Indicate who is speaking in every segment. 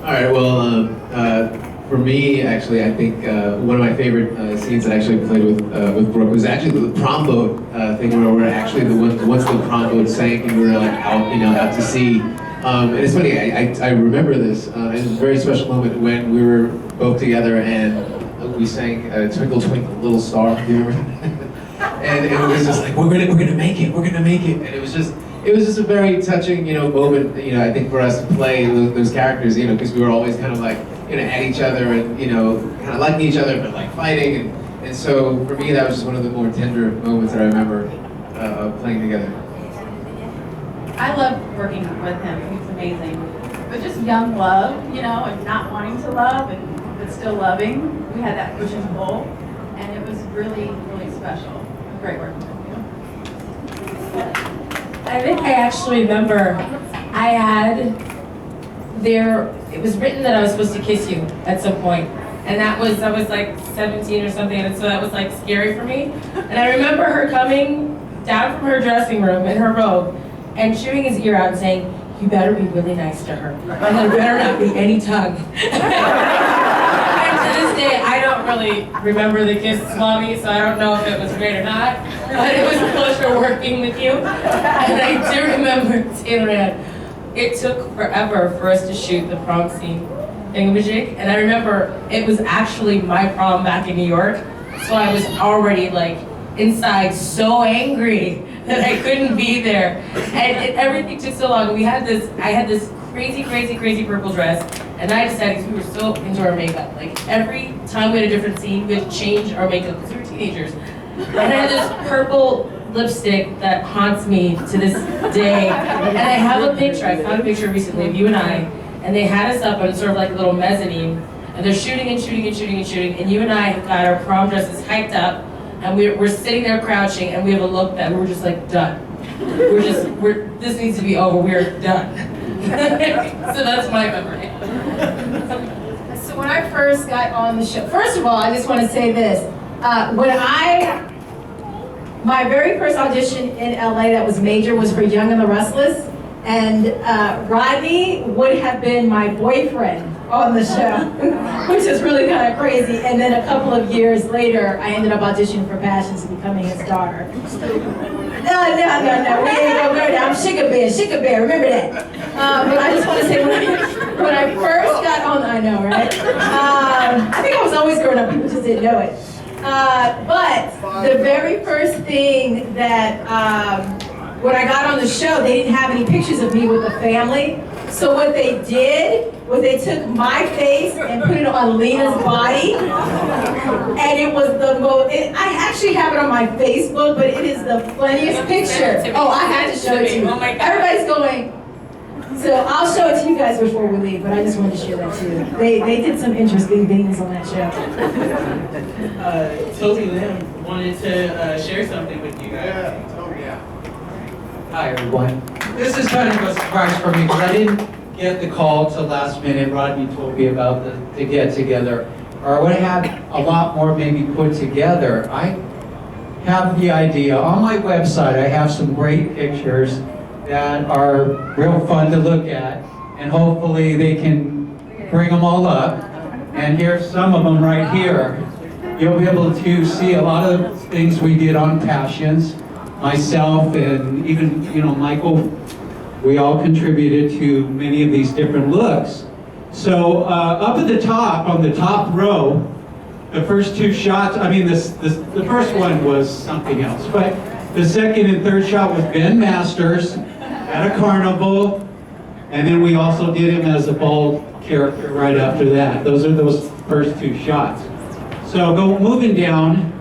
Speaker 1: All right. Well, for me, actually, I think one of my favorite scenes that I actually played with Brooke was actually the prom boat thing, where we're actually once the prom boat sank and we were like out, out to sea. And it's funny. I remember this. It was a very special moment when we were both together and we sang "Twinkle Twinkle Little Star." Do you remember? And it was just like we're gonna make it. We're gonna make it. And it was just a very touching, moment, I think for us to play those characters, because we were always kind of like, at each other and, kind of liking each other, but like fighting. And so for me, that was just one of the more tender moments that I remember playing together.
Speaker 2: I love working with him. He's amazing. But just young love, and not wanting to love, but still loving. We had that push and pull, and it was really, really special. Great working with you.
Speaker 3: I think I actually remember it was written that I was supposed to kiss you at some point. And I was like 17 or something, and so that was like scary for me. And I remember her coming down from her dressing room in her robe and chewing his ear out and saying, "You better be really nice to her. And there better not be any tongue." And to this day, I don't really remember the kiss, Mommy, so I don't know if it was great or not. But it was a pleasure working with you. And I do remember, Taylor Ann, it took forever for us to shoot the prom scene thingamajig. And I remember it was actually my prom back in New York. So I was already like inside so angry that I couldn't be there. And everything took so long. I had this crazy purple dress. And I decided, because we were so into our makeup, like every time we had a different scene, we had to change our makeup because we were teenagers. And I had this purple lipstick that haunts me to this day. And I have a picture, I found a picture recently of you and I, and they had us up on sort of like a little mezzanine, and they're shooting, and you and I have got our prom dresses hiked up, and we're sitting there crouching, and we have a look that we're just like, done. This needs to be over, we're done. So that's my memory.
Speaker 4: So when I first got on the show, first of all, I just want to say this. My very first audition in LA that was major was for Young and the Restless, and Rodney would have been my boyfriend on the show, which is really kind of crazy. And then a couple of years later, I ended up auditioning for Passions and becoming his daughter. No, we ain't gonna go there. I'm Shika Bear, remember that. But I just want to say, when I first got on, I know, right? I think I was always growing up, people just didn't know it. But the very first thing that, when I got on the show, they didn't have any pictures of me with the family. So what they did was they took my face and put it on Lena's body. And it was the most, I actually have it on my Facebook, but it is the funniest picture. Oh, I had to show it to you.
Speaker 3: Oh my God.
Speaker 4: Everybody's going. So I'll show it to you guys before we leave, but I just wanted to share that too. They did some interesting things on that show.
Speaker 5: Toby Lim wanted to share something with you guys.
Speaker 1: Yeah.
Speaker 6: Hi everyone. This is kind of a surprise for me because I didn't get the call till last minute. Rodney told me about the get together. Or I would have a lot more maybe put together. I have the idea. On my website I have some great pictures that are real fun to look at, and hopefully they can bring them all up. And here's some of them right here. You'll be able to see a lot of the things we did on Passions. Myself and even, Michael, we all contributed to many of these different looks. So up at the top, on the top row, the first two shots, the first one was something else, but the second and third shot was Ben Masters at a carnival, and then we also did him as a bald character right after that. Those are those first two shots. So moving down,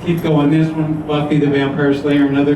Speaker 6: keep going. This one, Buffy the Vampire Slayer, another